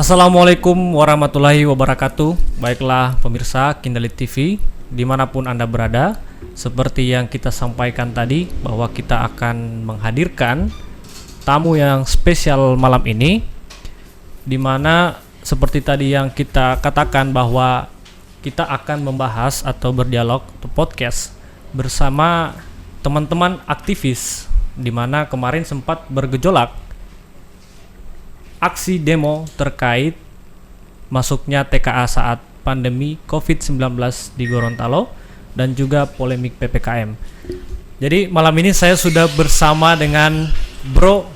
Assalamualaikum warahmatullahi wabarakatuh. Baiklah pemirsa Kindali TV dimanapun Anda berada, seperti yang kita sampaikan tadi bahwa kita akan menghadirkan tamu yang spesial malam ini, dimana seperti tadi yang kita katakan bahwa kita akan membahas atau berdialog atau podcast bersama teman-teman aktivis, dimana kemarin sempat bergejolak aksi demo terkait masuknya TKA saat pandemi COVID-19 di Gorontalo dan juga polemik PPKM. Jadi malam ini saya sudah bersama dengan Bro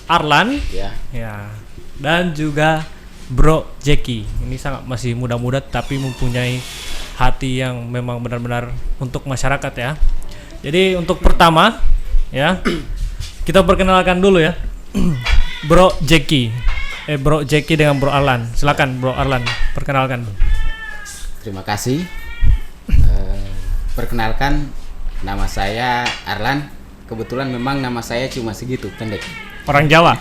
Arlan ya, dan juga Bro Jeki. Ini sangat masih muda-muda tapi mempunyai hati yang memang benar-benar untuk masyarakat ya. Jadi untuk pertama ya, kita perkenalkan dulu ya. Bro Jeki dengan Bro Arlan. Silakan Bro Arlan, perkenalkan. Terima kasih. Perkenalkan, nama saya Arlan. Kebetulan memang nama saya cuma segitu, pendek. Orang Jawa?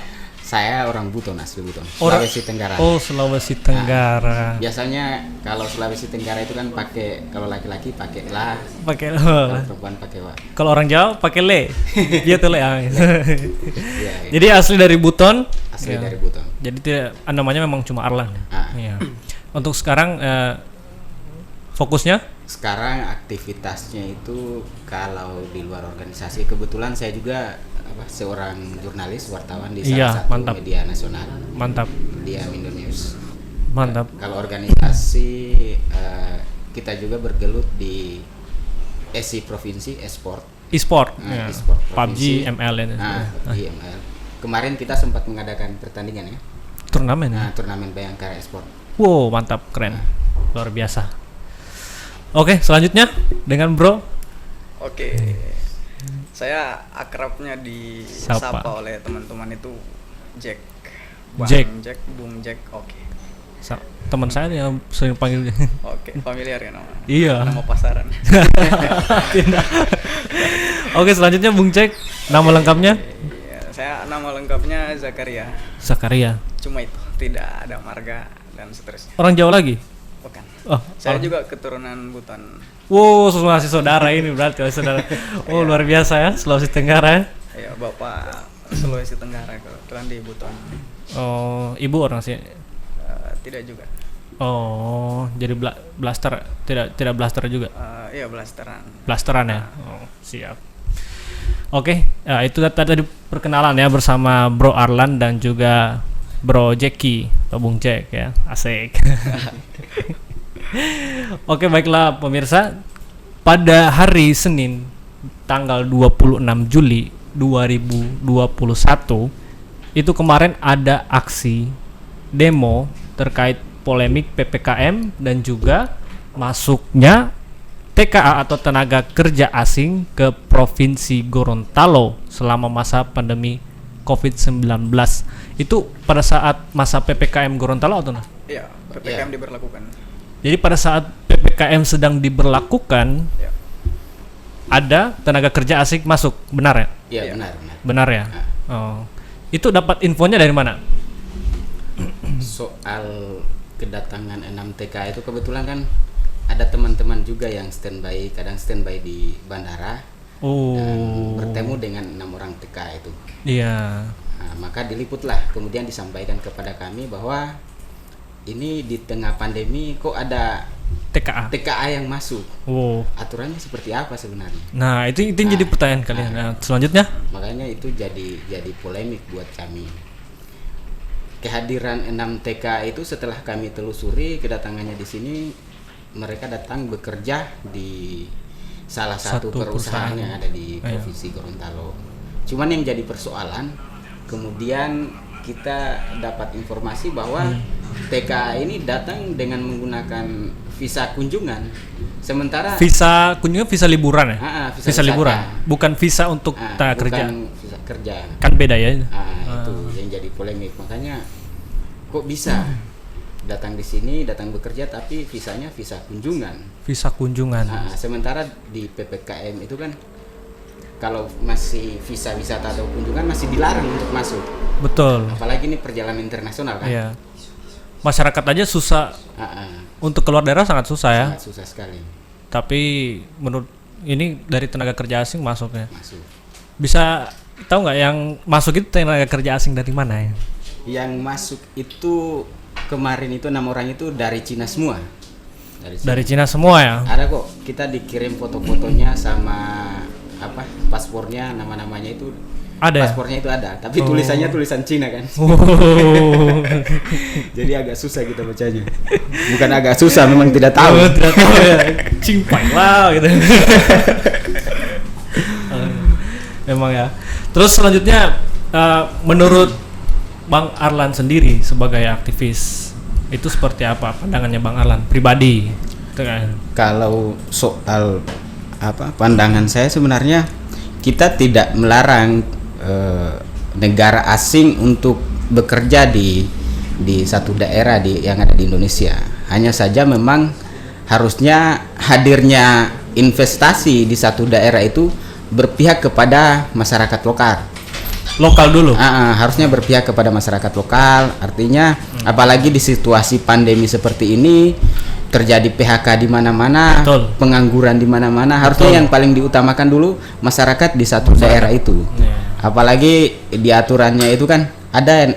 Saya orang Buton, asli Buton, Sulawesi Tenggara. Oh, Sulawesi Tenggara. Biasanya kalau Sulawesi Tenggara itu kan pakai, kalau laki-laki pakai la, kalau perempuan pakai wa. Kalau orang Jawa pakai le. Dia tuh le. Ya. Jadi asli dari Buton. Asli dari Buton. Jadi tidak, namanya memang cuma Arlan. Iya. Untuk sekarang fokusnya? Sekarang aktivitasnya itu kalau di luar organisasi, kebetulan saya juga seorang jurnalis wartawan di salah satu media nasional. Mantap. Media Indonews. Mantap. Kalau organisasi kita juga bergelut di ESI provinsi, e-sport. E-sport. E-sport provinsi. PUBG, ML ini. PUBG, ML. Kemarin kita sempat mengadakan pertandingan ya. Turnamen. Turnamen Bayangkara e-sport. Wow, mantap, keren. Luar biasa. Oke, selanjutnya dengan Bro. Oke. Saya akrabnya disapa oleh teman-teman itu Jack. Bang Jack, Bung Jack. Oke. Teman saya yang sering panggil. Oke, familiar ya nama. Iya. Nama pasaran. Oke, selanjutnya Bung Jack. Nama lengkapnya? Iya, saya nama lengkapnya Zakaria. Zakaria. Cuma itu, tidak ada marga dan seterusnya. Orang Jawa lagi? Bukan. Oh, saya juga keturunan Buton. Wow, masih saudara ini berarti saudara. Oh, luar biasa ya, Sulawesi Tenggara. Iya, Bapak Sulawesi Tenggara kebetulan di Buton. Oh, ibu orang sih? Tidak juga. Oh, jadi blaster, tidak blaster juga? Iya, blasteran. Blasteran ya. Oh, siap. Oke, itu tadi perkenalan ya bersama Bro Arlan dan juga Bro Jeki atau Bung Jack ya. Asik. Oke, baiklah pemirsa. Pada hari Senin tanggal 26 Juli 2021 itu kemarin ada aksi demo terkait polemik PPKM dan juga masuknya TKA atau tenaga kerja asing ke Provinsi Gorontalo selama masa pandemi COVID-19. Itu pada saat masa PPKM Gorontalo atau enggak? Iya, PPKM diberlakukan. Jadi pada saat PPKM sedang diberlakukan, ada tenaga kerja asing masuk, benar ya? Iya, benar. Benar ya? Oh. Itu dapat infonya dari mana? Soal kedatangan 6 TKA itu kebetulan kan ada teman-teman juga yang kadang standby di bandara. Dan bertemu dengan 6 orang TKA itu. Iya. Nah, maka diliputlah, kemudian disampaikan kepada kami bahwa ini di tengah pandemi kok ada TKA yang masuk. Aturannya seperti apa sebenarnya? Nah, itu jadi pertanyaan kalian. Nah, selanjutnya? Makanya itu jadi polemik buat kami. Kehadiran 6 TKA itu setelah kami telusuri kedatangannya di sini, mereka datang bekerja di salah satu perusahaan yang ada di Provinsi Gorontalo. Cuman yang jadi persoalan, kemudian kita dapat informasi bahwa TKA ini datang dengan menggunakan visa kunjungan. Sementara visa kunjungan, visa liburan ya? Visa liburan, bukan visa untuk kerja. Bukan visa kerja. Kan beda ya? Itu yang jadi polemik. Makanya kok bisa datang di sini, datang bekerja tapi visanya visa kunjungan. Visa kunjungan. Sementara di PPKM itu kan kalau masih visa wisata atau kunjungan masih dilarang untuk masuk. Betul. Apalagi ini perjalanan internasional kan. Iya. masyarakat aja susah untuk keluar daerah, sangat susah ya. Sangat susah sekali. Tapi menurut ini dari tenaga kerja asing masuknya. Masuk. Bisa tahu nggak yang masuk itu tenaga kerja asing dari mana ya? Yang masuk itu kemarin itu 6 orang itu dari Cina semua. Dari Cina semua ya? Ada kok, kita dikirim foto-fotonya sama paspornya, nama-namanya itu. Ada. Paspornya itu ada, tapi tulisannya tulisan Cina kan. Jadi agak susah kita bacanya. Bukan agak susah, memang tidak tahu. Tidak tahu ya. Cingpai lah gitu. Memang ya. Terus selanjutnya menurut Bang Arlan sendiri sebagai aktivis itu seperti apa pandangannya Bang Arlan pribadi? Kalau soal pandangan saya sebenarnya kita tidak melarang negara asing untuk bekerja di satu daerah yang ada di Indonesia. Hanya saja memang harusnya hadirnya investasi di satu daerah itu berpihak kepada masyarakat lokal dulu. Harusnya berpihak kepada masyarakat lokal. Artinya apalagi di situasi pandemi seperti ini terjadi PHK di mana-mana, pengangguran di mana-mana, harusnya yang paling diutamakan dulu masyarakat di satu daerah itu. Apalagi di aturannya itu kan ada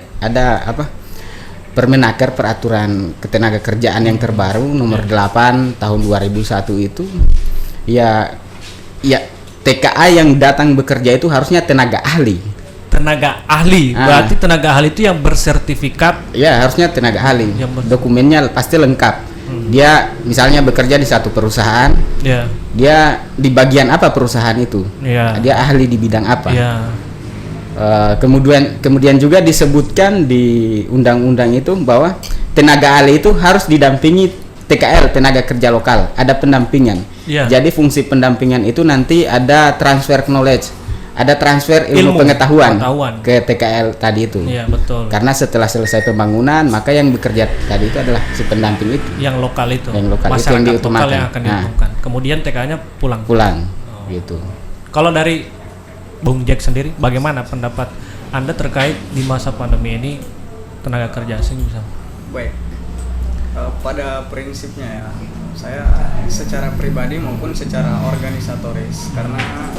Permenaker, peraturan ketenaga kerjaan yang terbaru nomor 8 tahun 2001 itu ya TKA yang datang bekerja itu harusnya tenaga ahli. Berarti tenaga ahli itu yang bersertifikat. Ya, harusnya tenaga ahli. Dokumennya pasti lengkap. Dia misalnya bekerja di satu perusahaan. Dia di bagian apa perusahaan itu? Dia ahli di bidang apa? Kemudian juga disebutkan di undang-undang itu bahwa tenaga ahli itu harus didampingi TKL, tenaga kerja lokal, ada pendampingan. Jadi fungsi pendampingan itu nanti ada transfer knowledge, ada transfer ilmu pengetahuan ke TKL tadi itu. Betul. Karena setelah selesai pembangunan, maka yang bekerja tadi itu adalah si pendamping itu. Yang lokal itu. Masyarakat yang diutamakan. Lokal yang akan diutamakan. Kemudian TKL-nya pulang. Gitu. Kalau dari Bung Jack sendiri, bagaimana pendapat Anda terkait di masa pandemi ini tenaga kerja asing bisa? Baik, pada prinsipnya ya, saya secara pribadi maupun secara organisatoris, karena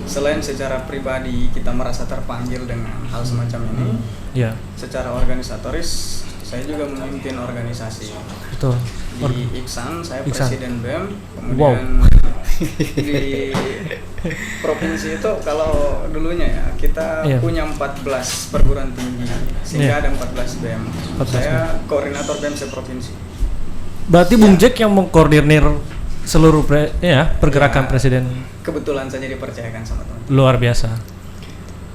selain secara pribadi kita merasa terpanggil dengan hal semacam ini, secara organisatoris saya juga memimpin organisasi. Betul. Di Iksan, saya presiden BEM, kemudian di provinsi itu kalau dulunya ya kita punya 14 perguruan tinggi sehingga ada 14 BEM. Saya koordinator BEM seprovinsi. Berarti Bung Jack yang mengkoordinir seluruh pergerakan presiden. Kebetulan saja dipercayakan sama teman. Luar biasa.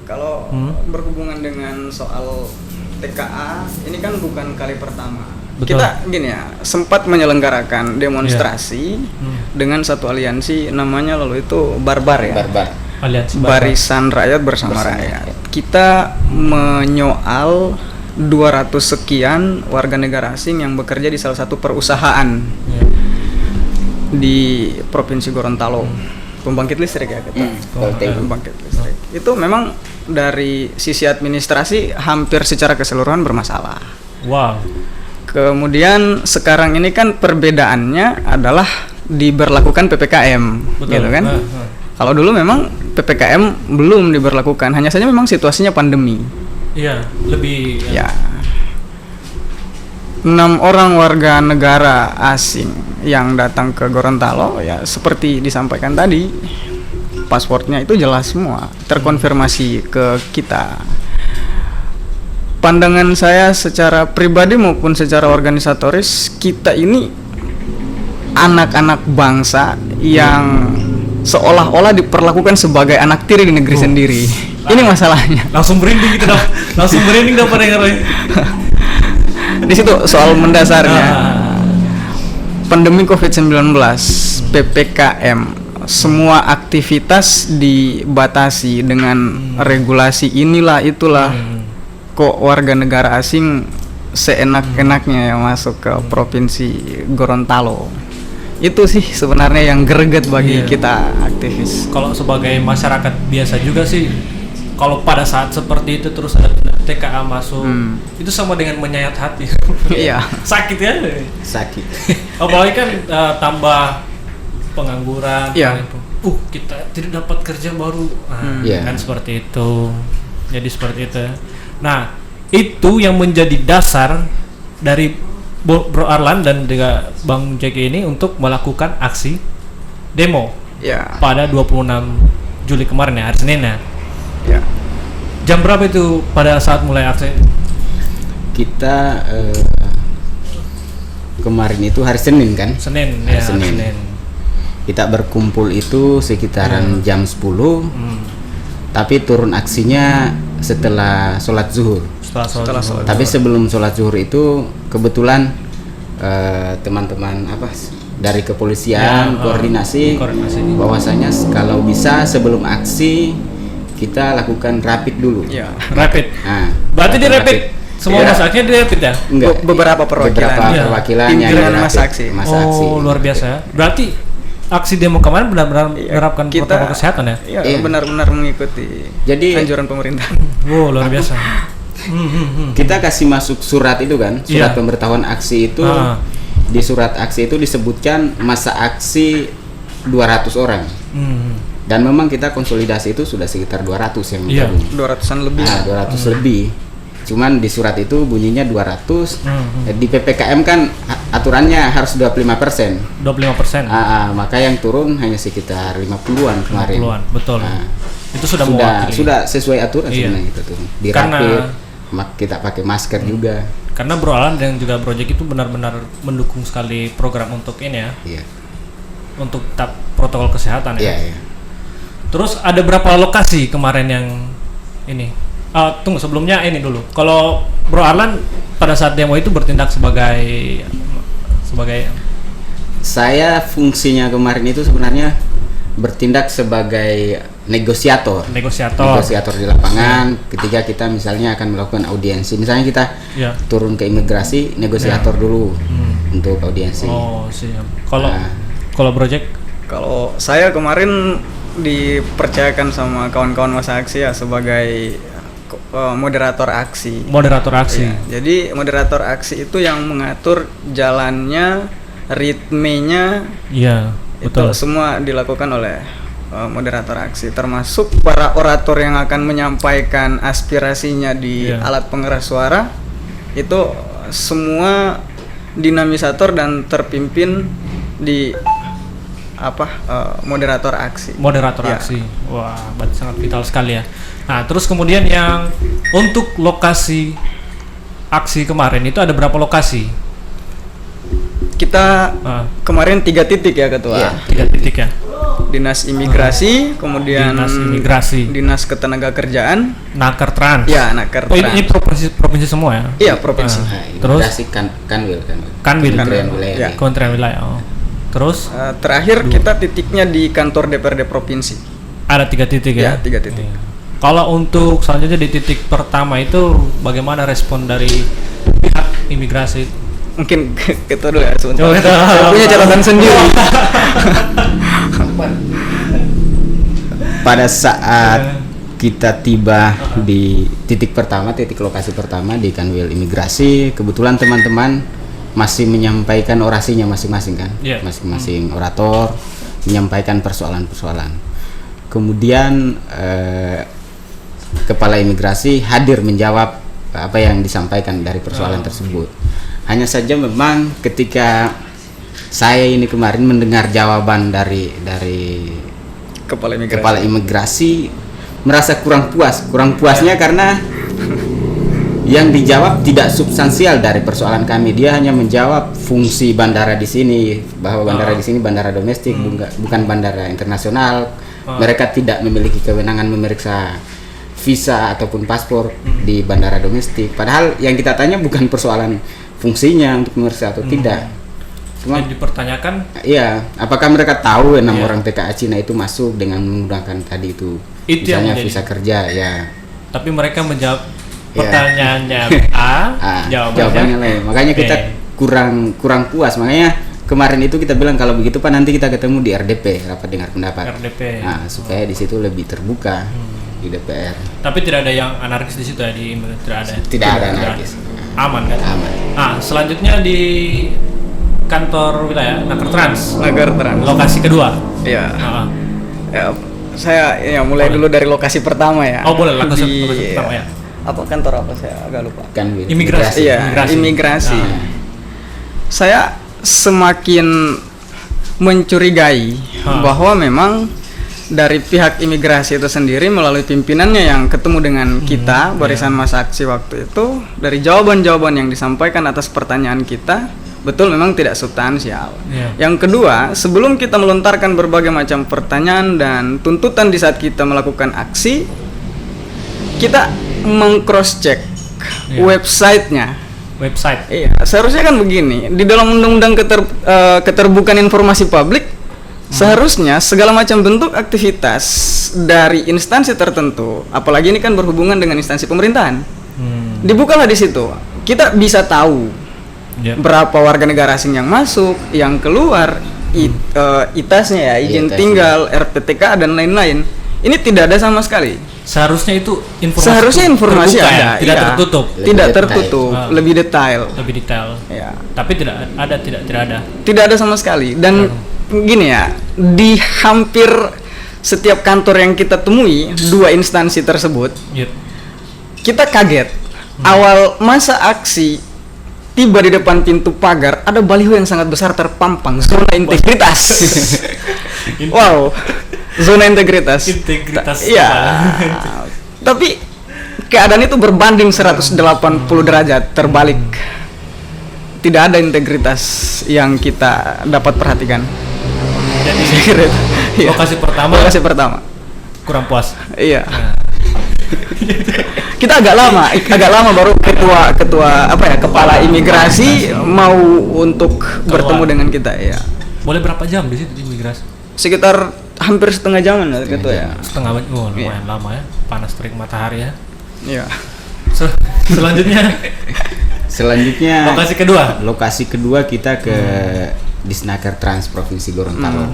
Kalau berhubungan dengan soal TKA, ini kan bukan kali pertama. Betul. Kita gini ya, sempat menyelenggarakan demonstrasi dengan satu aliansi namanya lalu itu Barbar ya. Aliansi Barisan Rakyat Bersama Rakyat. Kita menyoal 200 sekian warga negara asing yang bekerja di salah satu perusahaan di Provinsi Gorontalo. Pembangkit listrik ya kita. Pembangkit listrik. Itu memang dari sisi administrasi hampir secara keseluruhan bermasalah. Kemudian sekarang ini kan perbedaannya adalah diberlakukan PPKM. Betul. Gitu kan? Kalau dulu memang PPKM belum diberlakukan, hanya saja memang situasinya pandemi. Lebih 6 orang warga negara asing yang datang ke Gorontalo ya seperti disampaikan tadi, paspornya itu jelas semua, terkonfirmasi ke kita. Pandangan saya secara pribadi maupun secara organisatoris, kita ini anak-anak bangsa yang seolah-olah diperlakukan sebagai anak tiri di negeri sendiri. Ini masalahnya. Langsung merinding gitu dong. Langsung merinding dapat dengar. Di situ soal mendasarnya. Pandemi Covid-19, PPKM, semua aktivitas dibatasi dengan regulasi inilah itulah. Kok warga negara asing seenak-enaknya yang masuk ke provinsi Gorontalo. Itu sih sebenarnya yang greget bagi kita aktivis. Kalau sebagai masyarakat biasa juga sih kalau pada saat seperti itu terus ada TKA masuk, itu sama dengan menyayat hati. Iya. Sakit ya. Sakit. Apalagi kan tambah pengangguran. Iya. Kita tidak dapat kerja baru. Nah, Iya. kan seperti itu. Jadi seperti itu. Nah, itu yang menjadi dasar dari Bro Arlan dan juga Bang Jeki ini untuk melakukan aksi demo Ya. pada 26 Juli kemarin ya, hari Senin ya. Ya. Jam berapa itu pada saat mulai aksi? Kita kemarin itu hari Senin kan? Senin Hari ya, Senin. Senin. Kita berkumpul itu sekitaran jam 10, tapi turun aksinya setelah sholat zuhur. Setelah sholat. Tapi sebelum sholat zuhur itu kebetulan teman-teman dari kepolisian Ya, koordinasi bahwasanya kalau bisa sebelum aksi kita lakukan rapid dulu. Ya. Rapid. Nah, Berarti di rapid. Semua Iya. masaknya di rapid ya? Enggak, Beberapa perwakilan. beberapa Iya. perwakilan yang Pimpinan rapid, masa aksi. masa aksi. Oh, luar biasa ya. Berarti aksi demo kemarin benar-benar Iya, menerapkan kita- protokol kesehatan ya? Iya, Iya. benar-benar mengikuti Jadi anjuran pemerintah. Wow, luar biasa. kita kasih masuk surat itu kan, surat Iya. pemberitahuan aksi itu. Ah. Di surat aksi itu disebutkan masa aksi 200 orang. Dan memang kita konsolidasi itu sudah sekitar 200 yang Iya. bergabung. 200-an lebih. Nah, 200 lebih. Cuman di surat itu bunyinya 200. Di PPKM kan aturannya harus 25%. 25%. Maka yang turun hanya sekitar 50-an kemarin. 50-an, betul. Nah, Itu sudah mewakili. sudah sesuai aturan Iya. sebenarnya kita tuh. Di Karena- rapid, kita pakai masker juga. Karena Bro Alan dan juga Bro Jack itu benar-benar mendukung sekali program untuk ini ya, Iya. untuk protokol kesehatan ya. Iya, iya. Terus ada berapa lokasi kemarin yang ini? Tunggu sebelumnya ini dulu. Kalau Bro Arlan pada saat demo itu bertindak sebagai Saya fungsinya kemarin itu sebenarnya bertindak sebagai negosiator negosiator. di lapangan. Ketika kita misalnya akan melakukan audiensi, misalnya kita Ya. turun ke imigrasi, negosiator dulu untuk audiensi. Oh, siap. Kalau Nah. kalau Bro Jack Kalau saya kemarin dipercayakan sama kawan-kawan masa aksi ya sebagai moderator aksi. moderator aksi. Ya, jadi moderator aksi itu yang mengatur jalannya, ritmenya, Iya, betul. itu semua dilakukan oleh moderator aksi, termasuk para orator yang akan menyampaikan aspirasinya di Iya. alat pengeras suara. Itu semua dinamisator dan terpimpin di moderator aksi. Moderator Ya. aksi. Wah, berarti sangat vital sekali ya. Nah, terus kemudian yang untuk lokasi aksi kemarin itu ada berapa lokasi? Kita kemarin 3 titik ya ketua. Iya. 3 titik ya. Dinas imigrasi, kemudian Dinas imigrasi. Dinas ketenagakerjaan, Nakertrans. ya Naker. Oh, ini provinsi semua ya? Iya, provinsi. Nah, Terus? imigrasi Kanwil. Kanwil. Kementerian Wilayah. Ya. Kementerian Wilayah. Oh. Terus Terakhir kita titiknya di kantor DPRD provinsi. ada 3 titik ya? Ya, 3 titik. Iya. Kalau untuk selanjutnya di titik pertama itu bagaimana respon dari pihak imigrasi? Mungkin kita dulu ya sebentar. Coba kita- Saya punya catatan sendiri. Pada saat kita tiba di titik lokasi pertama di Kanwil Imigrasi, kebetulan teman-teman masih menyampaikan orasinya masing-masing kan, Iya. masing-masing orator menyampaikan persoalan-persoalan. Kemudian Kepala Imigrasi hadir menjawab apa yang disampaikan dari persoalan tersebut. Hanya saja memang ketika saya ini kemarin mendengar jawaban dari Kepala imigrasi. Kepala Imigrasi merasa kurang puasnya karena yang dijawab tidak substansial dari persoalan kami. Dia hanya menjawab fungsi bandara di sini, bahwa bandara di sini bandara domestik, bukan bandara internasional. Mereka tidak memiliki kewenangan memeriksa visa ataupun paspor di bandara domestik. Padahal yang kita tanya bukan persoalan fungsinya untuk memeriksa atau tidak. Cuma Yang dipertanyakan iya, apakah mereka tahu 6 Iya. orang TKA Cina itu masuk dengan menggunakan tadi itu, Itu yang misalnya menjadi- visa kerja ya. tapi mereka menjawab Iya. pertanyaannya A, Jawabannya lain. Makanya kita kurang puas. Makanya kemarin itu kita bilang kalau begitu Pak nanti kita ketemu di RDP, rapat dengar pendapat. RDP. Nah, supaya di situ lebih terbuka. di DPR. Tapi tidak ada yang anarkis di situ ya, tidak ada. Tidak ada anarkis. Aman kan? Aman. Ah, selanjutnya di kantor wilayah Nakertrans. Nakertrans. Lokasi kedua. Iya. Ah, ah. Ya, saya ya mulai dulu dari lokasi pertama ya. Oh, boleh lokasi pertama ya. Apa kantor apa saya agak lupa. Kan Imigrasi. Iya, imigrasi. Ah. Saya semakin mencurigai bahwa memang dari pihak imigrasi itu sendiri melalui pimpinannya yang ketemu dengan kita barisan masa aksi waktu itu, dari jawaban-jawaban yang disampaikan atas pertanyaan kita betul memang tidak substansial. Yang kedua, sebelum kita melontarkan berbagai macam pertanyaan dan tuntutan di saat kita melakukan aksi, kita meng-cross check websitenya. Iya, seharusnya kan begini, di dalam undang-undang keterbukaan informasi publik, seharusnya segala macam bentuk aktivitas dari instansi tertentu, apalagi ini kan berhubungan dengan instansi pemerintahan, dibukalah di situ. Kita bisa tahu berapa warga negara asing yang masuk, yang keluar, ITAS-nya ya, izin tinggal, RPTK dan lain-lain. Ini tidak ada sama sekali. Seharusnya itu informasi terbuka, ada, tidak tertutup. Tidak tertutup, lebih detail. Lebih detail. Ya. Tapi tidak ada. Tidak ada sama sekali. Dan gini ya, di hampir setiap kantor yang kita temui dua instansi tersebut, kita kaget. Awal masa aksi tiba di depan pintu pagar, ada baliho yang sangat besar terpampang, zona integritas. Wow. Zona integritas. Iya. Tapi keadaan itu berbanding 180 derajat terbalik. Tidak ada integritas yang kita dapat perhatikan. Jadi lokasi pertama kurang puas. Iya. Kita agak lama baru ketua kepala imigrasi mau untuk bertemu dengan kita ya. Boleh berapa jam di situ imigrasi? Sekitar hampir setengah jaman lah gitu ya. Setengah jam, lumayan lama ya. Panas terik matahari ya. Iya. Selanjutnya lokasi kedua kita ke Disnaker Trans Provinsi Gorontalo.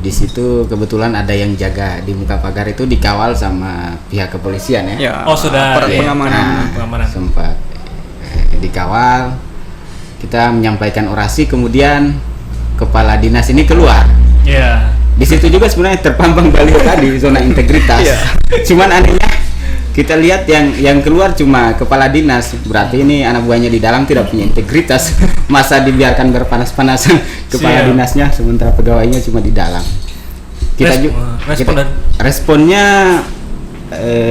Di situ kebetulan ada yang jaga di muka pagar, itu dikawal sama pihak kepolisian ya. Oh, sudah pengamanan. Sempat dikawal. Kita menyampaikan orasi, kemudian kepala dinas ini keluar. Iya. Di situ juga sebenarnya terpampang baliho tadi zona integritas. Cuman anehnya kita lihat yang keluar cuma kepala dinas, berarti ini anak buahnya di dalam tidak punya integritas. Masa dibiarkan berpanas-panasan kepala dinasnya, sementara pegawainya cuma di dalam. Responnya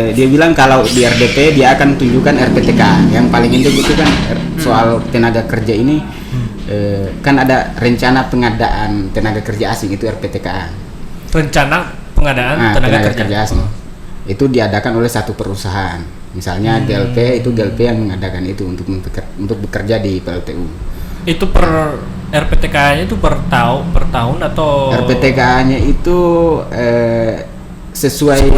dia bilang kalau di RDP dia akan tunjukkan RPTK. Yang paling inti itu kan soal tenaga kerja ini. Kan ada rencana pengadaan tenaga kerja asing, itu RPTK. Rencana pengadaan tenaga kerja asing. Itu diadakan oleh satu perusahaan. Misalnya GLP yang mengadakan itu untuk bekerja di PLTU. Itu per RPTK-nya itu per tahun atau RPTK-nya itu sesuai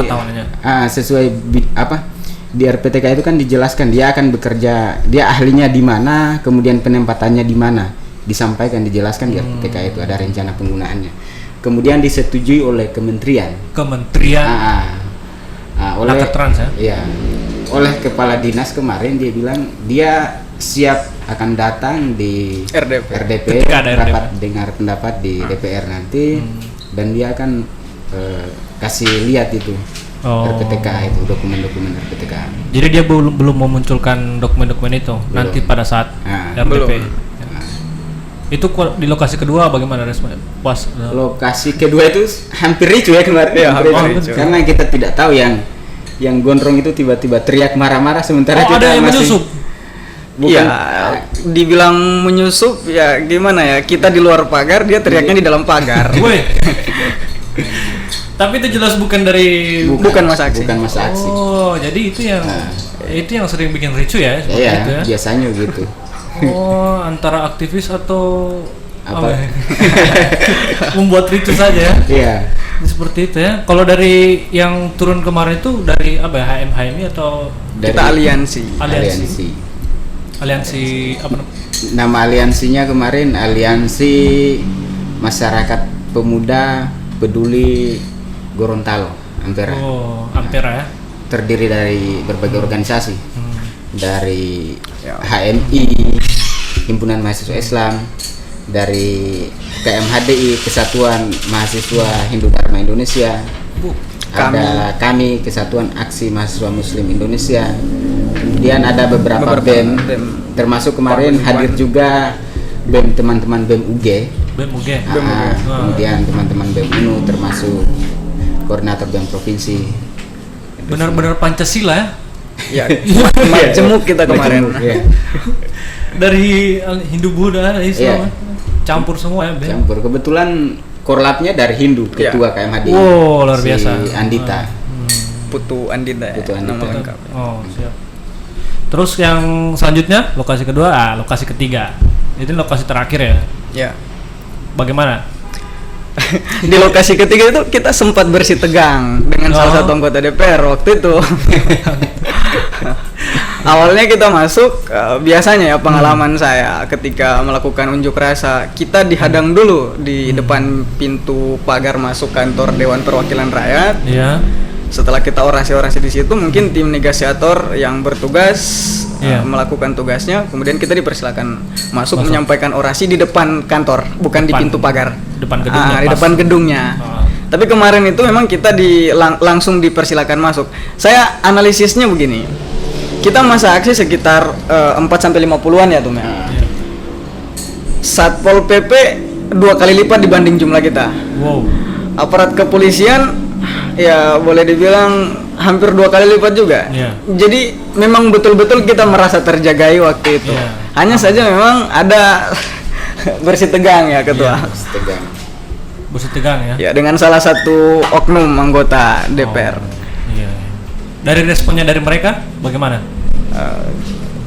di RPTK itu kan dijelaskan dia akan bekerja, dia ahlinya di mana, kemudian penempatannya di mana, disampaikan, dijelaskan di RPTK itu ada rencana penggunaannya. Kemudian disetujui oleh kementerian. Oleh Nakertrans ya. Iya. Oleh kepala dinas kemarin dia bilang dia siap akan datang di RDP rapat dengar pendapat di DPR nanti, dan dia akan kasih lihat itu. RPTK itu dokumen-dokumen RPTK. Jadi dia belum memunculkan dokumen-dokumen itu nanti pada saat RDP. Itu di lokasi kedua bagaimana responnya? Puas? Lokasi kedua itu hampir ricu ya kemarin. Karena kita tidak tahu yang gondrong itu tiba-tiba teriak marah-marah sementara kita ada yang masih menyusup. Iya, dibilang menyusup ya gimana ya? Kita di luar pagar, dia teriaknya di dalam pagar. Tapi itu jelas bukan masa aksi. Bukan masa aksi. Oh, jadi itu yang sering bikin ricu ya? Iya, itu ya? Biasanya gitu. Oh, antara aktivis atau apa? Membuat ricu saja ya? Iya. Seperti itu ya. Kalau dari yang turun kemarin itu dari apa ya? HMI atau dari kita aliansi apa? Nama aliansinya kemarin Aliansi Masyarakat Pemuda Peduli Gorontalo. Ampera. Oh, Ampera ya. Terdiri dari berbagai organisasi. Dari Ya. HMI, Himpunan Mahasiswa Islam, dari KMHDI, Kesatuan Mahasiswa Hindu Dharma Indonesia. Ada kami Kesatuan Aksi Mahasiswa Muslim Indonesia. Kemudian ada beberapa BEM, termasuk kemarin hadir juga BEM teman-teman BEM UG. BEM UG. Kemudian teman-teman BEM UNU termasuk koordinator BEM provinsi. Benar-benar Pancasila ya. Ya, majemuk kita kemarin. Iya. Dari Hindu Buddha Islam. Iya. Campur semua ya, BEM. Campur. Kebetulan korlapnya dari Hindu, ketua KMHDI. Wow, luar biasa. Si Andita. Putu Andita ya, Putu Andita. nama lengkap. Oh, siap. Terus yang selanjutnya, lokasi kedua, lokasi ketiga. Itu lokasi terakhir ya. Ya. Bagaimana? Di lokasi ketiga itu kita sempat bersih tegang dengan salah satu anggota DPR waktu itu. Awalnya kita masuk, biasanya ya pengalaman saya ketika melakukan unjuk rasa, kita dihadang dulu di depan pintu pagar masuk kantor Dewan Perwakilan Rakyat. Iya. Setelah kita orasi-orasi di situ, mungkin tim negosiator yang bertugas melakukan tugasnya, kemudian kita dipersilakan masuk menyampaikan orasi di depan kantor, bukan di pintu pagar. Depan gedungnya. Di depan gedungnya. Tapi kemarin itu memang kita langsung dipersilakan masuk. Saya analisisnya begini. Kita masa aksi sekitar 4 sampai 50-an ya tuh, Satpol PP 2 kali lipat dibanding jumlah kita. Wow. Aparat kepolisian ya boleh dibilang hampir 2 kali lipat juga. Jadi memang betul-betul kita merasa terjagai waktu itu. Hanya saja memang ada bersih tegang ya ketua. Bersih tegang ya. Ya dengan salah satu oknum anggota DPR. Iya. Dari responnya dari mereka bagaimana?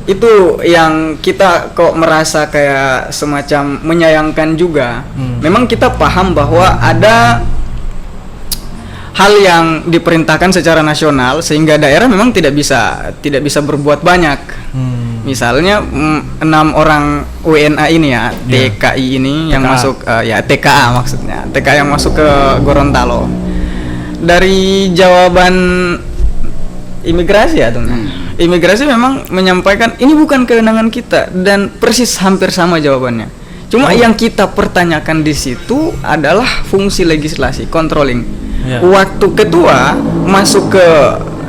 Itu yang kita kok merasa kayak semacam menyayangkan juga. Memang kita paham bahwa ada hal yang diperintahkan secara nasional sehingga daerah memang tidak bisa berbuat banyak. Misalnya 6 orang WNA ini ya, TKI ini yang masuk TKA maksudnya. TKA yang masuk ke Gorontalo. Dari jawaban imigrasi ya tuh. Imigrasi memang menyampaikan ini bukan kewenangan kita dan persis hampir sama jawabannya. Cuma yang kita pertanyakan di situ adalah fungsi legislasi, controlling. Waktu ketua masuk ke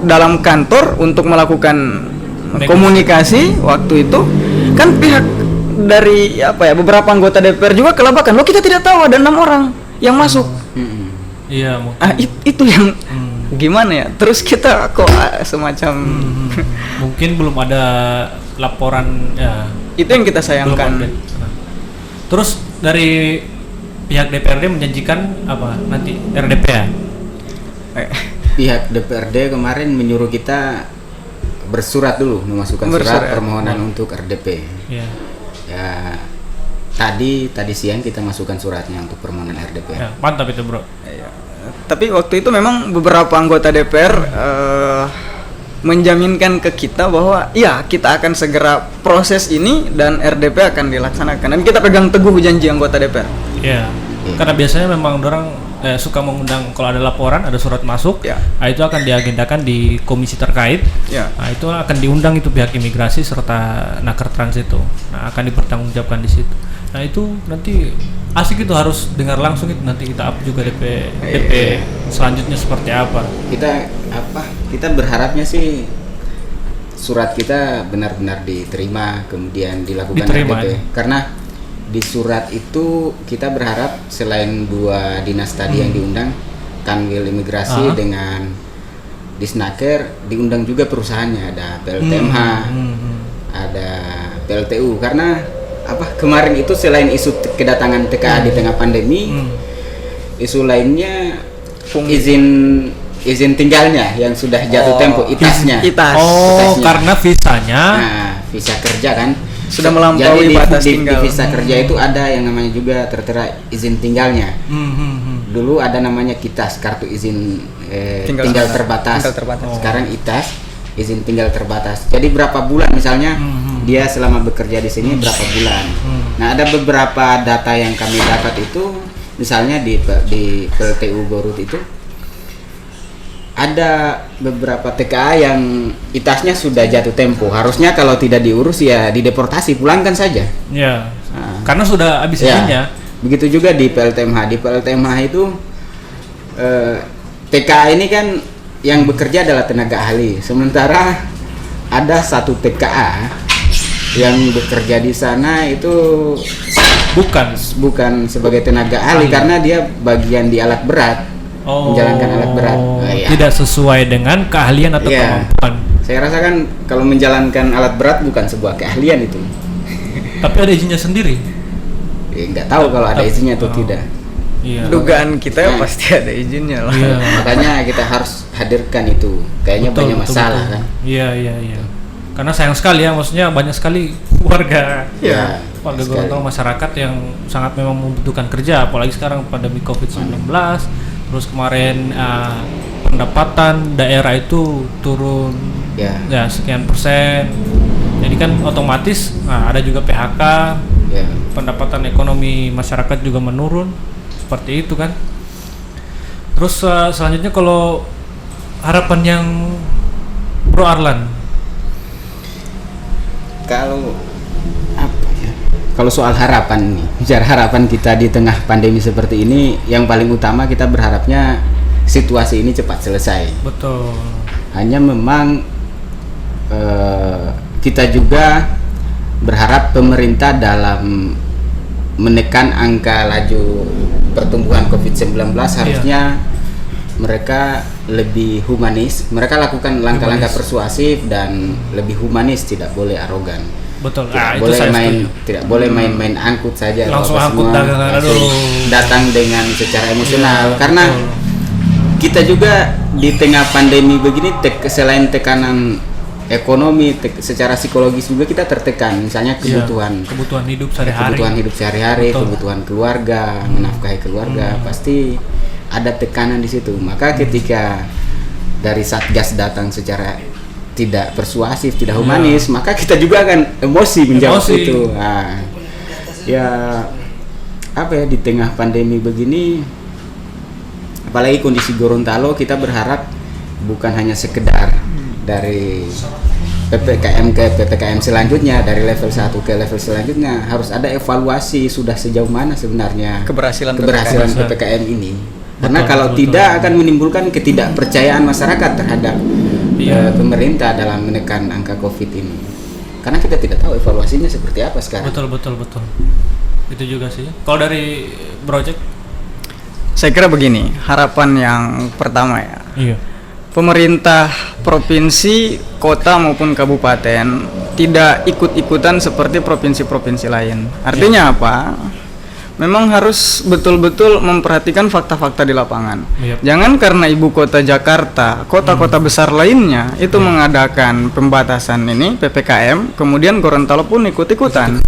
dalam kantor untuk melakukan komunikasi waktu itu, kan pihak dari beberapa anggota DPR juga kelabakan. Loh, kita tidak tahu ada 6 orang yang masuk. Iya, itu yang gimana ya? Terus kita kok semacam mungkin belum ada laporan ya. Itu yang kita sayangkan. Terus dari pihak DPRD menjanjikan apa nanti RDP ya? Pihak DPRD kemarin menyuruh kita bersurat dulu, memasukkan surat permohonan untuk RDP. Ya tadi siang kita masukkan suratnya untuk permohonan RDP. Ya, mantap itu bro. Tapi waktu itu memang beberapa anggota DPR menjaminkan ke kita bahwa ya kita akan segera proses ini dan RDP akan dilaksanakan, dan kita pegang teguh janji anggota DPR. Iya. Karena biasanya memang orang suka mengundang kalau ada laporan, ada surat masuk, nah, itu akan diagendakan di komisi terkait. Nah, itu akan diundang itu pihak imigrasi serta Naker Trans itu. Nah, akan dipertanggungjawabkan di situ. Nah, itu nanti asik itu harus dengar langsung itu, nanti kita up juga DP selanjutnya seperti apa. Kita berharapnya sih surat kita benar-benar diterima kemudian dilakukan RDP. Karena di surat itu kita berharap selain 2 dinas tadi yang diundang, Kanwil Imigrasi dengan Disnaker, diundang juga perusahaannya, ada PLTMH, ada PLTU. Karena kemarin itu selain isu kedatangan TKA di tengah pandemi, isu lainnya izin tinggalnya yang sudah jatuh tempo, ITAS-nya. Karena visanya visa kerja kan sudah melampaui batas tinggal. Di visa kerja itu ada yang namanya juga tertera izin tinggalnya. Dulu ada namanya KITAS, kartu izin tinggal terbatas. Sekarang ITAS, izin tinggal terbatas. Jadi berapa bulan misalnya dia selama bekerja di sini berapa bulan. Nah, ada beberapa data yang kami dapat itu, misalnya di PLTU Garut itu ada beberapa TKA yang itasnya sudah jatuh tempo. Harusnya kalau tidak diurus ya dideportasi, pulangkan saja. Ya. Nah, Karena sudah habis ya. izinnya. Begitu juga di PLTMH. Di PLTMH itu TKA ini kan yang bekerja adalah tenaga ahli. Sementara ada satu TKA yang bekerja di sana itu bukan sebagai tenaga ahli karena dia bagian di alat berat. Menjalankan alat berat. Iya. Tidak sesuai dengan keahlian atau Iya. kemampuan. Saya rasa kan kalau menjalankan alat berat bukan sebuah keahlian itu. Tapi ada izinnya sendiri. Nggak tahu kalau ada izinnya atau tidak. Iya. Dugaan kita ya Nah. pasti ada izinnya lah. Iya. Makanya kita harus hadirkan itu. Kayaknya banyak masalah kan. Iya. Karena sayang sekali ya, maksudnya banyak sekali warga Ya, warga sekali. Gorontalo, masyarakat yang sangat memang membutuhkan kerja, apalagi sekarang pandemi COVID-19. Terus kemarin pendapatan daerah itu turun Ya. sekian persen. Jadi kan otomatis ada juga PHK, Ya. pendapatan ekonomi masyarakat juga menurun. Seperti itu kan. Terus selanjutnya kalau harapan yang Bro Arlan. Kalau apa ya? Kalau soal harapan nih, bicara harapan kita di tengah pandemi seperti ini, yang paling utama kita berharapnya situasi ini cepat selesai. Betul. Hanya memang kita juga berharap pemerintah dalam menekan angka laju pertumbuhan COVID-19 harusnya mereka lebih humanis. Mereka lakukan langkah-langkah persuasif dan lebih humanis, tidak boleh arogan. Betul. Tidak Itu boleh saya main, setuju. tidak boleh main-main angkut saja. Langsung apa angkut semua, dagangan, langsung aduh. datang dengan secara emosional. Iya, Karena betul. kita juga di tengah pandemi begini, selain tekanan ekonomi, secara psikologis juga kita tertekan. Misalnya kebutuhan hidup sehari-hari. kebutuhan hidup sehari-hari, Betul. kebutuhan keluarga, menafkahi keluarga, pasti ada tekanan di situ. Maka ketika dari Satgas datang secara tidak persuasif, tidak humanis, maka kita juga akan emosi menjawab itu. Nah, ya apa ya, di tengah pandemi begini, apalagi kondisi Gorontalo, kita berharap bukan hanya sekedar dari PPKM ke PPKM selanjutnya, dari level 1 ke level selanjutnya, harus ada evaluasi sudah sejauh mana sebenarnya Keberhasilan PPKM ini. Karena kalau tidak akan menimbulkan ketidakpercayaan masyarakat terhadap pemerintah dalam menekan angka COVID ini. Karena kita tidak tahu evaluasinya seperti apa sekarang. Betul. Itu juga sih. Kalau dari project, Saya kira begini, harapan yang pertama ya. iya. Pemerintah provinsi, kota maupun kabupaten tidak ikut-ikutan seperti provinsi-provinsi lain. Artinya apa? Memang harus betul-betul memperhatikan fakta-fakta di lapangan. Yep. Jangan karena ibu kota Jakarta, kota-kota besar lainnya itu mengadakan pembatasan ini PPKM, kemudian Gorontalo pun ikut-ikutan.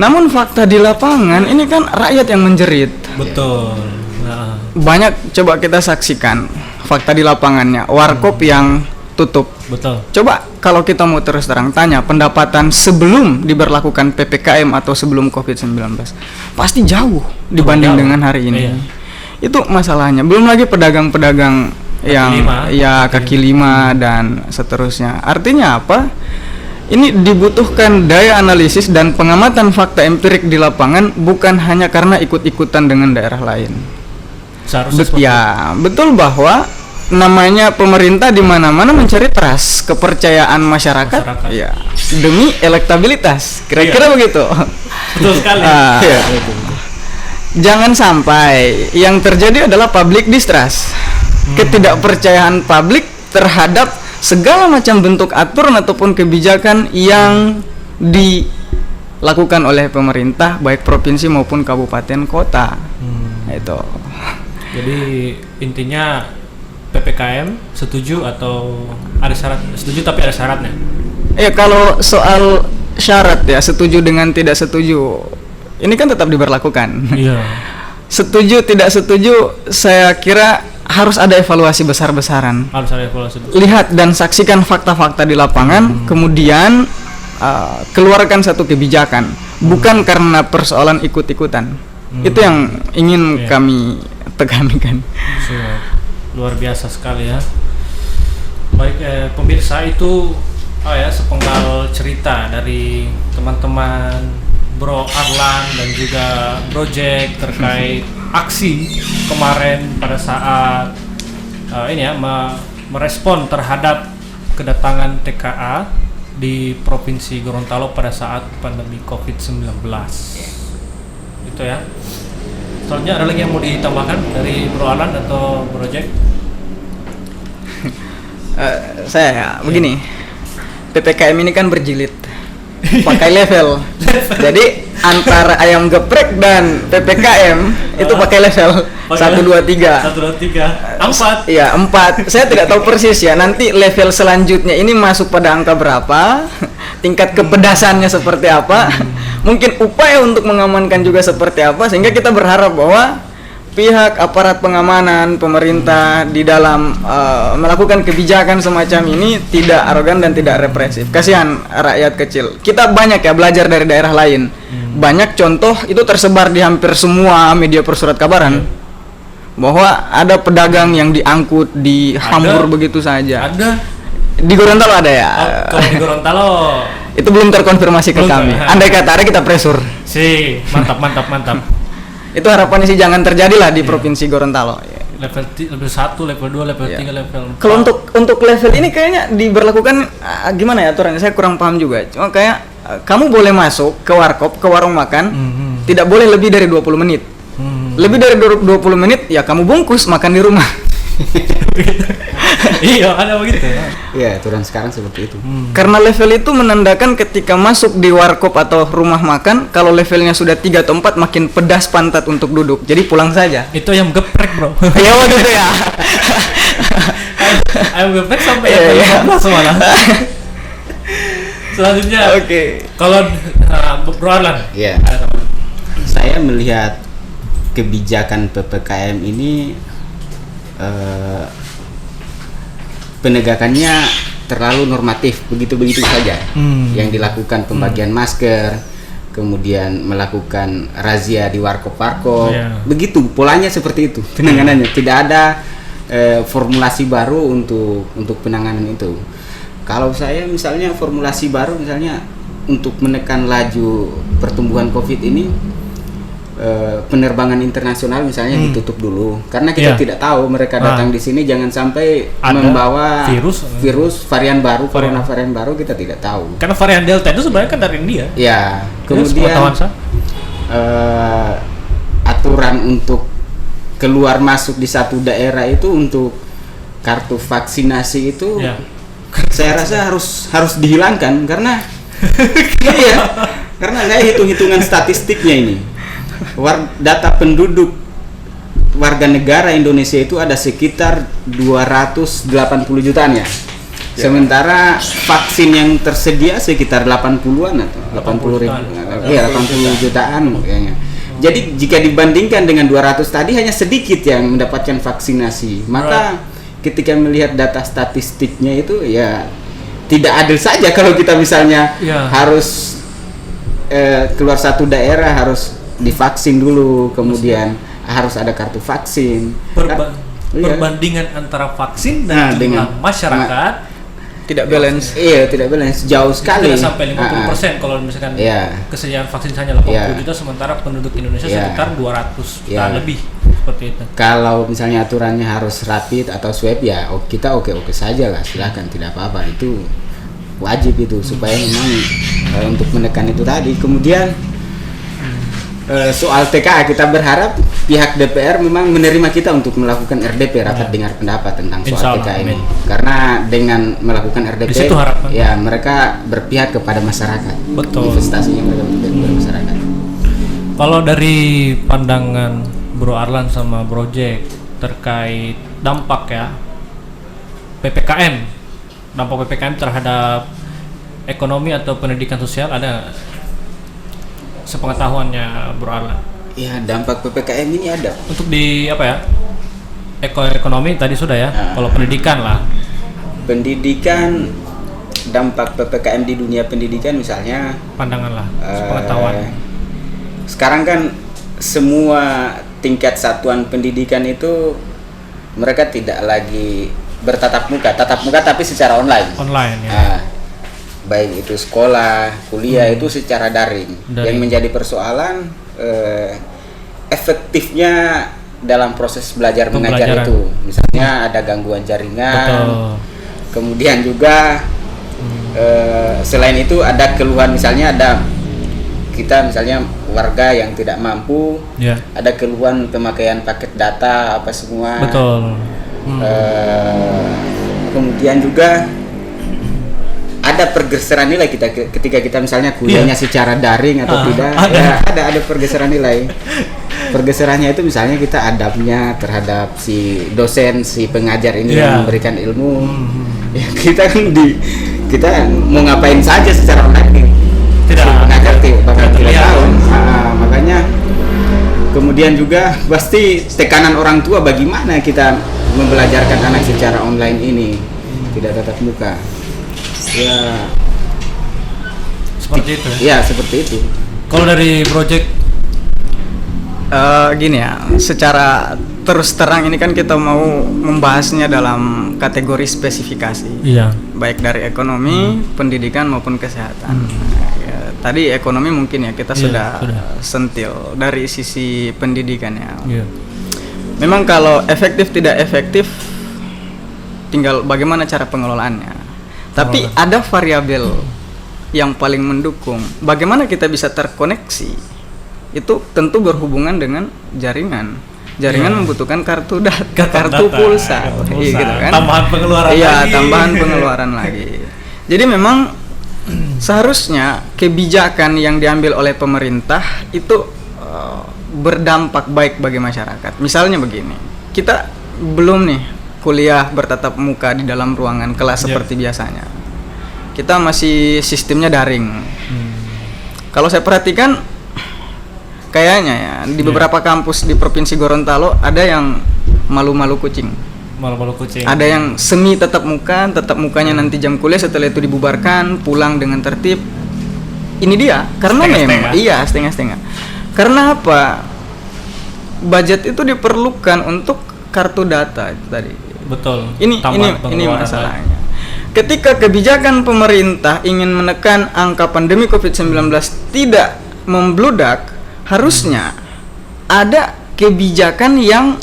Namun fakta di lapangan ini kan rakyat yang menjerit. Betul. Nah, Banyak coba kita saksikan fakta di lapangannya, warkop yang tutup. betul. Coba kalau kita mau terus terang tanya pendapatan sebelum diberlakukan PPKM atau sebelum COVID-19, pasti jauh dibanding Jauh. dengan hari ini. Iya. Itu masalahnya. Belum lagi pedagang-pedagang yang lima. kaki lima dan seterusnya. Artinya apa? Ini dibutuhkan daya analisis dan pengamatan fakta empirik di lapangan, bukan hanya karena ikut-ikutan dengan daerah lain. Seharusnya seperti Ya, betul bahwa namanya pemerintah di mana-mana mencari trust, kepercayaan masyarakat. Masyarakat. Ya, demi elektabilitas. Kira-kira begitu. betul sekali. Ah, jangan sampai yang terjadi adalah public distrust. Ketidakpercayaan publik terhadap segala macam bentuk aturan ataupun kebijakan yang dilakukan oleh pemerintah baik provinsi maupun kabupaten kota. Itu. Jadi intinya PPKM setuju atau ada syarat? Setuju tapi ada syaratnya. Ya, kalau soal syarat ya, setuju dengan tidak setuju, ini kan tetap diberlakukan. Iya. Setuju tidak setuju, saya kira harus ada evaluasi besar-besaran. Harus ada evaluasi. Lihat dan saksikan fakta-fakta di lapangan, kemudian keluarkan satu kebijakan, bukan karena persoalan ikut-ikutan. Itu yang ingin Iya. kami tekankan. Siap. luar biasa sekali ya. Baik pemirsa, itu sepenggal cerita dari teman-teman Bro Arlan dan juga Bro Jack terkait aksi kemarin pada saat merespon terhadap kedatangan TKA di Provinsi Gorontalo pada saat pandemi COVID-19. Itu ya. Soalnya ada lagi yang mau ditambahkan dari Bro Arlan atau Bro Jack? Saya begini, PPKM ini kan berjilid, pakai level. Jadi antara ayam geprek dan PPKM itu pakai level 1, 2, 3. 1, 2, 3, 4. Iya 4. Saya tidak tahu persis ya. Nanti level selanjutnya ini masuk pada angka berapa? Tingkat kepedasannya seperti apa? Mungkin upaya untuk mengamankan juga seperti apa? Sehingga kita berharap bahwa pihak aparat pengamanan pemerintah di dalam melakukan kebijakan semacam ini tidak arogan dan tidak represif. Kasihan rakyat kecil. Kita banyak ya belajar dari daerah lain. Banyak contoh itu tersebar di hampir semua media persurat kabaran. Bahwa ada pedagang yang diangkut, dihambur begitu saja. Ada. Di Gorontalo ada ya. Kalau di Gorontalo itu belum terkonfirmasi ke kami. Andai kata ada kita pressure. Mantap. Itu harapannya sih jangan terjadi lah di Provinsi Gorontalo. Level 1, level 2, level 3, level 4. Kalau untuk level ini kayaknya diberlakukan gimana ya aturannya? Saya kurang paham juga. Cuma kayak kamu boleh masuk ke warkop, ke warung makan, tidak boleh lebih dari 20 menit. Lebih dari 20 menit ya kamu bungkus makan di rumah. Iya, ada begitu. Iya, aturan sekarang seperti itu. Karena level itu menandakan ketika masuk di warkop atau rumah makan, kalau levelnya sudah 3 atau 4 makin pedas pantat untuk duduk. Jadi pulang saja. Itu ayam geprek, Bro. Iya gitu ya. Ayam geprek sampai yang 15 malah. Selanjutnya. Oke. Kalau Bro Arlan. Iya. Saya melihat kebijakan PPKM ini penegakannya terlalu normatif, begitu-begitu saja. Yang dilakukan pembagian masker, kemudian melakukan razia di warkop-warkop, begitu polanya seperti itu penanganannya. Tidak ada formulasi baru untuk penanganan itu. Kalau saya misalnya formulasi baru misalnya untuk menekan laju pertumbuhan COVID ini, penerbangan internasional misalnya ditutup dulu karena kita tidak tahu mereka datang di sini, jangan sampai ada membawa virus varian baru, corona varian baru, kita tidak tahu. Karena varian Delta itu sebenarnya kan dari India. Ya, kemudian aturan untuk keluar masuk di satu daerah itu untuk kartu vaksinasi itu saya rasa harus dihilangkan karena karena saya hitung-hitungan statistiknya ini. Data penduduk warga negara Indonesia itu ada sekitar 280 jutaan ya. Sementara vaksin yang tersedia sekitar 80-an atau 80 ribu. Iya, 80 jutaan kayaknya. Jadi jika dibandingkan dengan 200 tadi hanya sedikit yang mendapatkan vaksinasi. Maka ketika melihat data statistiknya itu ya tidak adil saja kalau kita misalnya harus keluar satu daerah harus divaksin dulu, kemudian harus ada kartu vaksin. Perbandingan antara vaksin dan jumlah masyarakat tidak balance. Iya, tidak balance, jauh sekali. Tidak sampai 50% kalau misalkan kesediaan vaksin hanya 80 juta, sementara penduduk Indonesia sekitar 200 juta lebih, seperti itu. Kalau misalnya aturannya harus rapid atau swab ya kita oke saja lah, silakan, tidak apa-apa, itu wajib itu supaya memang untuk menekan itu tadi. Kemudian soal TKA, kita berharap pihak DPR memang menerima kita untuk melakukan RDP, rapat dengar pendapat tentang soal TKA ini. Karena dengan melakukan RDP ya mereka berpihak kepada masyarakat. Betul. Investasinya mereka berpihak kepada masyarakat. Kalau dari pandangan Bro Arlan sama Bro Jack terkait dampak PPKM, dampak PPKM terhadap ekonomi atau pendidikan sosial, ada sepengetahuannya Bro Arlan? Ya, dampak PPKM ini ada. Untuk di ekonomi tadi sudah ya. Kalau pendidikan lah. Pendidikan, dampak PPKM di dunia pendidikan misalnya. Pandangan lah, sepengetahuan. Sekarang kan semua tingkat satuan pendidikan itu mereka tidak lagi tatap muka tapi secara online. Online ya. Nah, baik itu sekolah, kuliah itu secara daring. Yang menjadi persoalan efektifnya dalam proses belajar mengajar itu, misalnya ada gangguan jaringan. Betul. Kemudian juga selain itu ada keluhan, misalnya kita misalnya warga yang tidak mampu, ada keluhan pemakaian paket data apa semua. Betul. Kemudian juga ada pergeseran nilai ketika kita misalnya kuliahnya secara daring atau tidak. Ada pergeseran nilai. Pergeserannya itu misalnya kita adabnya terhadap si dosen, si pengajar ini yang memberikan ilmu. Ya, kita mau ngapain saja secara online. Tidak. Si pengajar bahkan tidak tahu. Makanya kemudian juga pasti tekanan orang tua bagaimana kita membelajarkan anak secara online ini, tidak tatap muka. Ya. Seperti itu. Ya, seperti itu. Kalau dari project gini ya, secara terus terang ini kan kita mau membahasnya dalam kategori spesifikasi. Iya. Baik dari ekonomi, pendidikan maupun kesehatan. Ya, tadi ekonomi mungkin ya kita sudah sentil dari sisi pendidikannya. Iya. Memang kalau efektif tidak efektif tinggal bagaimana cara pengelolaannya. Tapi ada variabel yang paling mendukung. Bagaimana kita bisa terkoneksi? Itu tentu berhubungan dengan jaringan. Jaringan membutuhkan kartu pulsa, gitu kan? Tambahan pengeluaran lagi. Tambahan pengeluaran lagi. Jadi memang seharusnya kebijakan yang diambil oleh pemerintah itu berdampak baik bagi masyarakat. Misalnya begini, kita belum nih kuliah bertatap muka di dalam ruangan kelas seperti biasanya. Kita masih sistemnya daring. Kalau saya perhatikan kayaknya ya di beberapa kampus di Provinsi Gorontalo ada yang malu-malu kucing. Malu-malu kucing. Ada yang semi tatap mukanya nanti jam kuliah, setelah itu dibubarkan, pulang dengan tertib. Ini dia, karena memang setengah-setengah. Karena apa? Budget itu diperlukan untuk kartu data itu tadi. Betul. Ini masalahnya. Ketika kebijakan pemerintah ingin menekan angka pandemi COVID-19 tidak membludak, harusnya ada kebijakan yang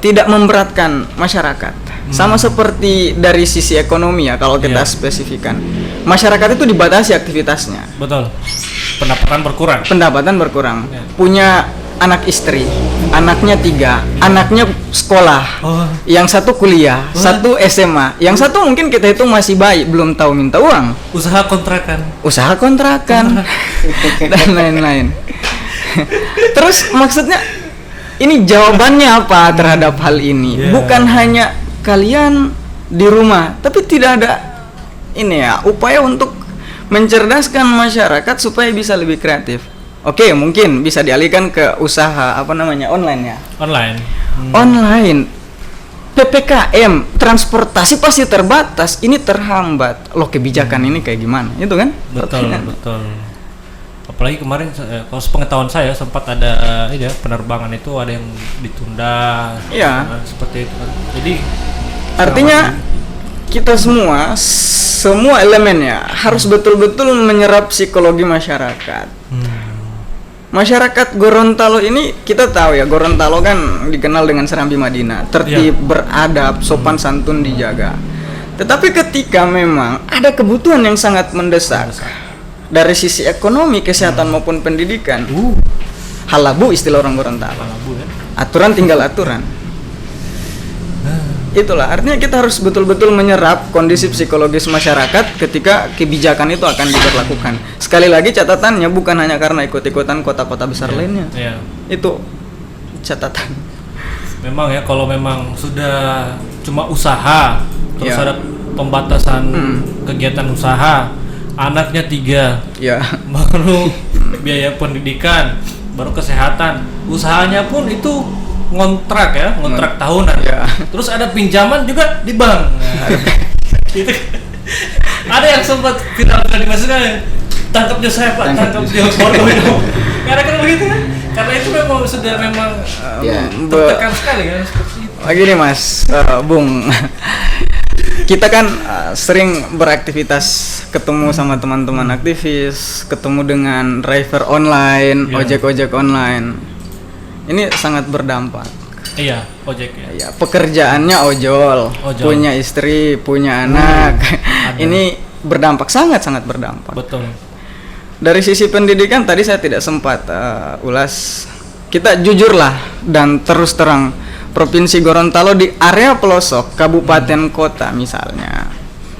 tidak memberatkan masyarakat. Sama seperti dari sisi ekonomi ya, kalau kita spesifikan. Masyarakat itu dibatasi aktivitasnya. Betul. Pendapatan berkurang. Punya anak istri, anaknya 3, anaknya sekolah, yang satu kuliah, satu SMA, yang satu mungkin kita itu masih bayi, belum tahu minta uang, usaha kontrakan dan lain-lain. Terus maksudnya ini jawabannya apa terhadap hal ini? Bukan hanya kalian di rumah, tapi tidak ada upaya untuk mencerdaskan masyarakat supaya bisa lebih kreatif. Oke, mungkin bisa dialihkan ke usaha online ya. Online. PPKM, transportasi pasti terbatas, ini terhambat. Loh, kebijakan ini kayak gimana? Itu kan? Betul. Apalagi kemarin kalau sepengetahuan saya sempat ada penerbangan itu ada yang ditunda. Iya. Seperti itu kan. Jadi artinya kita semua elemennya harus betul-betul menyerap psikologi masyarakat. Masyarakat Gorontalo ini kita tahu ya, Gorontalo kan dikenal dengan Serambi Madinah, tertib, beradab, sopan santun dijaga. Tetapi ketika memang ada kebutuhan yang sangat mendesak dari sisi ekonomi, kesehatan maupun pendidikan, halabu istilah orang Gorontalo. Aturan tinggal aturan. Itulah artinya kita harus betul-betul menyerap kondisi psikologis masyarakat ketika kebijakan itu akan diberlakukan. Sekali lagi catatannya bukan hanya karena ikut-ikutan kota-kota besar lainnya. Itu catatan. Memang ya, kalau memang sudah cuma usaha, terus ada pembatasan kegiatan usaha, anaknya 3, baru biaya pendidikan, baru kesehatan, usahanya pun itu ngontrak tahunan. Terus ada pinjaman juga di bank. Gitu. Ada yang sempat viral di media, tangkapnya saya Pak, tangkap dia baru itu. Karena begitu kan? Karena itu memang sudah Ya. tertekan sekali kan seperti itu. Gini Mas, Bung, kita kan sering beraktivitas, ketemu sama teman-teman aktivis, ketemu dengan driver online, Ya. ojek-ojek online. Ini sangat berdampak. Iya, ojek ya. Ya, pekerjaannya ojol, punya istri, punya anak. Ini berdampak, sangat-sangat berdampak. Betul. Dari sisi pendidikan tadi saya tidak sempat ulas. Kita jujurlah dan terus terang, Provinsi Gorontalo di area pelosok kabupaten kota misalnya,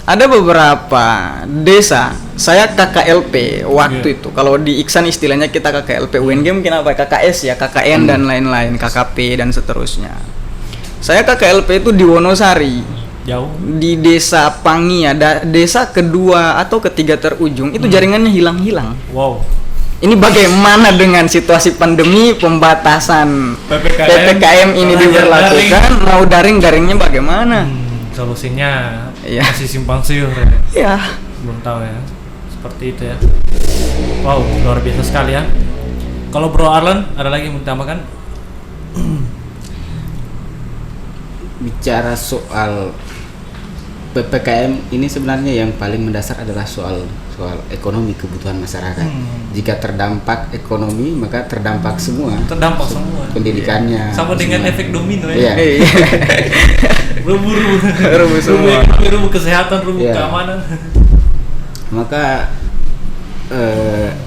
ada beberapa desa. Saya KKLP waktu itu. Kalau di Iksan istilahnya kita KKLP, UNG mungkin apa? KKS ya, KKN dan lain-lain, KKP dan seterusnya. Saya KKLP itu di Wonosari, Jauh. di desa Pangi, ada desa kedua atau ketiga terujung itu jaringannya hilang-hilang. Wow. Ini bagaimana dengan situasi pandemi, pembatasan PPKM ini diberlakukan, mau daringnya bagaimana? Solusinya Iya. masih simpang siur Ya, ya. Belum tahu ya. Seperti itu ya. Wow, luar biasa sekali ya. Kalau Bro Arlan ada lagi yang mau ditambahkan? Bicara soal PPKM ini sebenarnya yang paling mendasar adalah soal ekonomi, kebutuhan masyarakat. Jika terdampak ekonomi, maka terdampak semua. Terdampak semua. Pendidikannya. Sama dengan semua. efek domino Iya. ya. Rubuh semua. Rubuh kesehatan, rubuh Iya. keamanan. Maka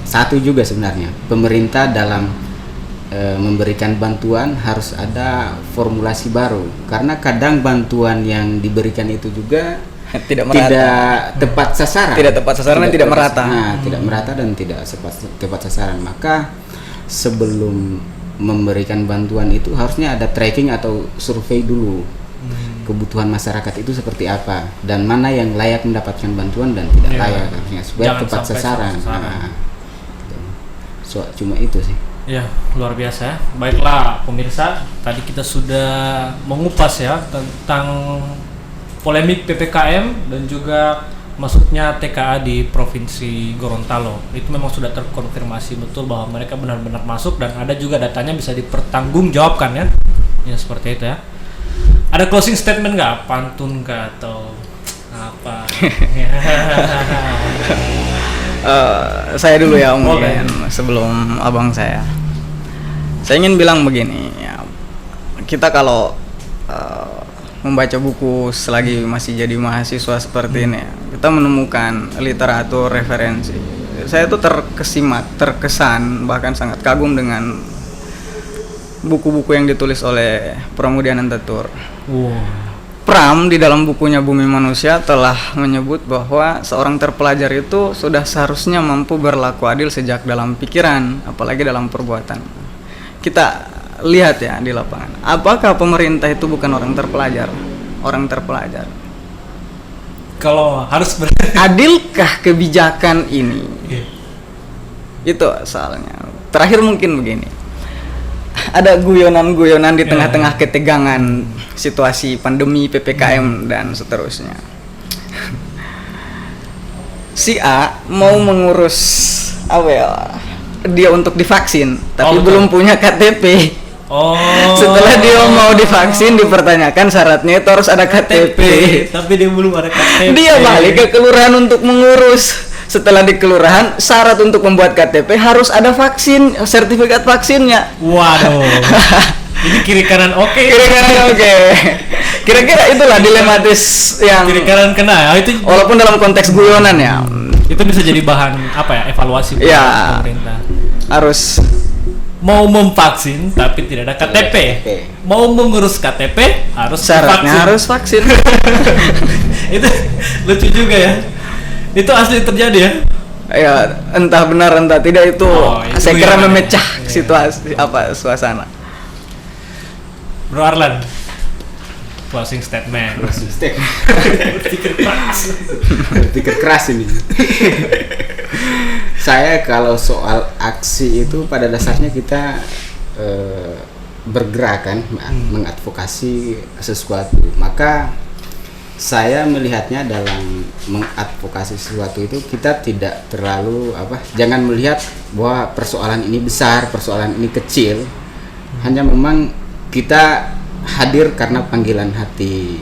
satu juga sebenarnya pemerintah dalam memberikan bantuan harus ada formulasi baru, karena kadang bantuan yang diberikan itu juga tidak merata. tidak tepat sasaran, Tidak tepat sasaran dan tidak merata. tidak merata dan tidak tepat sasaran. Maka sebelum memberikan bantuan itu harusnya ada tracking atau survei dulu kebutuhan masyarakat itu seperti apa dan mana yang layak mendapatkan bantuan dan tidak layak, harusnya supaya Jangan tepat sampai sasaran. sasaran. Cuma itu sih. Ya, luar biasa. Baiklah pemirsa, tadi kita sudah mengupas ya tentang polemik PPKM dan juga masuknya TKA di Provinsi Gorontalo. Itu memang sudah terkonfirmasi betul bahwa mereka benar-benar masuk dan ada juga datanya bisa dipertanggungjawabkan ya. Ya seperti itu ya. Ada closing statement nggak? Pantun kah atau apa? Saya dulu ya Om, Boleh. sebelum abang saya. Saya ingin bilang begini ya, kita kalau membaca buku selagi masih jadi mahasiswa seperti ini ya, kita menemukan literatur referensi. Saya tuh terkesan bahkan sangat kagum dengan buku-buku yang ditulis oleh Pramudia Anantatur. Pram di dalam bukunya Bumi Manusia telah menyebut bahwa seorang terpelajar itu sudah seharusnya mampu berlaku adil sejak dalam pikiran, apalagi dalam perbuatan. Kita lihat ya di lapangan, apakah pemerintah itu bukan orang terpelajar? Orang terpelajar. Kalau harus Adilkah kebijakan ini? Itu soalnya. Terakhir mungkin begini. Ada guyonan-guyonan di tengah-tengah ketegangan situasi pandemi, PPKM dan seterusnya. Si A mau mengurus dia untuk divaksin, tapi belum punya KTP. Setelah dia mau divaksin, dipertanyakan syaratnya itu harus ada KTP. Tapi dia belum ada KTP. Dia balik ke kelurahan untuk mengurus. Setelah di kelurahan, syarat untuk membuat KTP harus ada vaksin, sertifikat vaksinnya. Waduh. Ini kiri kanan oke. Kiri kanan oke. Kira-kira itulah dilematis yang Kiri kanan kena. Itu walaupun dalam konteks guyonan ya. itu bisa jadi bahan apa ya? Evaluasi buat Ya. pemerintah. Harus Mau memvaksin tapi tidak ada KTP. Mau mengurus KTP harus syaratnya divaksin. harus vaksin. Itu lucu juga ya. Itu asli terjadi ya. Ya, entah benar entah tidak itu, itu saya kira guyonan ya. memecah situasi suasana. Bro Arlan, closing statement. Berpikir keras. Berpikir keras ini. Saya kalau soal aksi itu pada dasarnya kita bergerak kan, mengadvokasi sesuatu. Maka saya melihatnya dalam mengadvokasi sesuatu itu kita tidak terlalu jangan melihat bahwa persoalan ini besar, persoalan ini kecil. Hanya memang kita hadir karena panggilan hati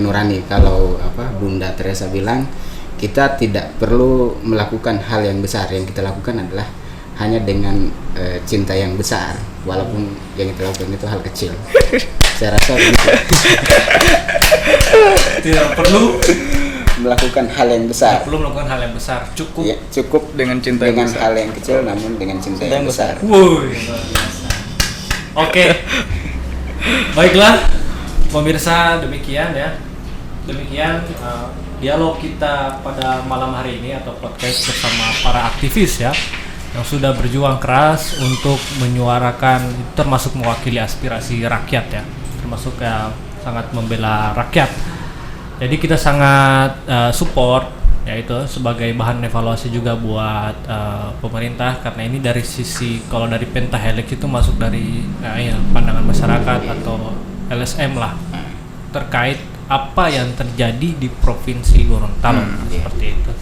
nurani. Kalau Bunda Teresa bilang, kita tidak perlu melakukan hal yang besar. Yang kita lakukan adalah hanya dengan cinta yang besar, walaupun yang kita lakukan itu hal kecil. Saya rasa begitu. Tidak perlu melakukan hal yang besar. Tidak perlu melakukan hal yang besar. Cukup Ya, cukup dengan cinta dengan yang besar. hal yang kecil, namun dengan cinta yang besar. Wuih, luar biasa. Oke. Baiklah, pemirsa, demikian ya. Demikian dialog kita pada malam hari ini atau podcast bersama para aktivis ya yang sudah berjuang keras untuk menyuarakan, termasuk mewakili aspirasi rakyat ya, termasuk sangat membela rakyat. Jadi kita sangat support yaitu sebagai bahan evaluasi juga buat pemerintah, karena ini dari sisi, kalau dari pentahelix itu masuk dari pandangan masyarakat atau LSM lah terkait apa yang terjadi di Provinsi Gorontalo seperti itu.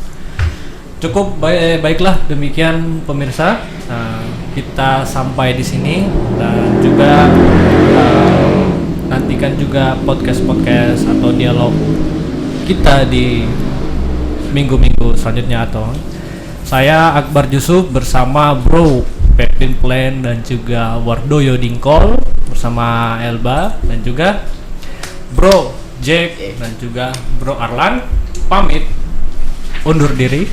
Cukup baiklah, demikian pemirsa, kita sampai di sini dan juga nantikan juga podcast atau dialog kita di minggu-minggu selanjutnya. Atau saya Akbar Yusuf bersama Bro Pepin Plan dan juga Wardoyo Dingkol bersama Elba dan juga Bro Jack dan juga Bro Arlan pamit undur diri.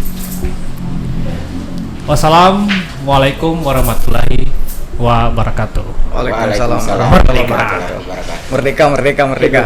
Wassalamualaikum warahmatullahi wabarakatuh. Waalaikumsalam Waalaikumsalam warahmatullahi warahmatullahi wabarakatuh. wabarakatuh. Merdeka, merdeka, merdeka.